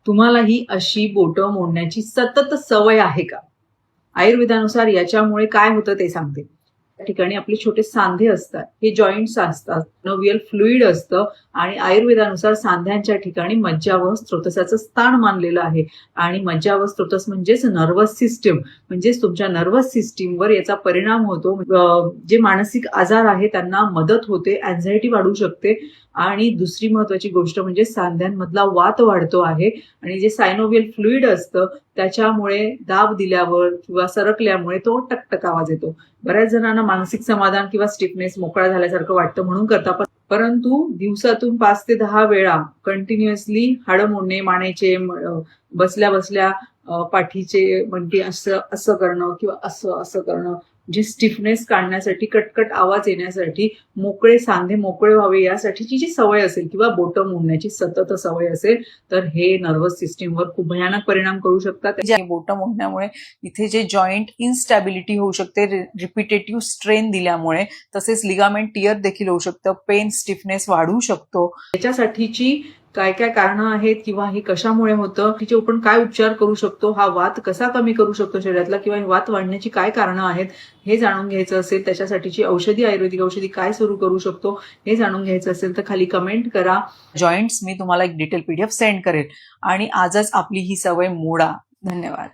तुम्हाला ही अशी बोटं मोडण्याची सतत सवय आहे का? आयुर्वेदानुसार याच्यामुळे काय होतं ते सांगते. त्या ठिकाणी आपले छोटे सांधे असतात, हे जॉइंट्स असतात, नोव्हियल फ्लुइड असतं आणि आयुर्वेदानुसार सांध्यांच्या ठिकाणी मज्जावह स्रोतसाचं स्थान मानलेलं आहे. आणि मज्जावह स्रोतस म्हणजेच नर्व्हस सिस्टीम, म्हणजेच तुमच्या नर्व्हस सिस्टीमवर याचा परिणाम होतो. जे मानसिक आजार आहे त्यांना मदत होते, अँझायटी वाढू शकते. आणि दुसरी महत्वाची गोष्ट म्हणजे सांध्यांमधला वात वाढतो आहे. आणि जे सायनोव्हियल फ्लुइड असतं त्याच्यामुळे दाब दिल्यावर किंवा सरकल्यामुळे तो टकटक आवाज येतो. बऱ्याच जणांना मानसिक समाधान किंवा स्टिफनेस, मोकळा झाल्यासारखं वाटतं म्हणून करतात. परंतु दिवसातून 5 ते 10 वेळा कंटिन्युअसली हाडं मोडणे, मानेचे, बसल्या बसल्या पाठीचे मणके असं असं करणं किंवा असं असं करणं, जी स्टिफनेस काढण्यासाठी, कटकट आवाज येण्यासाठी, मोकळे सांधे मोकळे व्हावे यासाठीची जी सवय असेल किंवा बोटं मोडण्याची सतत सवय असेल तर हे नर्व्हस सिस्टीमवर खूप भयानक परिणाम करू शकतात. बोटं मोडण्यामुळे इथे जे जॉईंट इनस्टॅबिलिटी होऊ शकते, रिपिटेटिव्ह स्ट्रेन दिल्यामुळे, तसेच लिगामेंट टिअर देखील होऊ शकतं, पेन, स्टिफनेस वाढू शकतो. त्याच्यासाठीची काय काय कारणं आहेत किंवा हे कशामुळे होतं, तिचे आपण काय उपचार करू शकतो, हा वात कसा कमी करू शकतो शरीरातला, किंवा हे वात वाढण्याची काय कारणं आहेत हे जाणून घ्यायचं असेल, त्याच्यासाठीची औषधी, आयुर्वेदिक औषधी काय सुरू करू शकतो हे जाणून घ्यायचं असेल तर खाली कमेंट करा. जॉईंट्स मी तुम्हाला एक डिटेल PDF सेंड करेल. आणि आजच आपली ही सवय मोडा. धन्यवाद.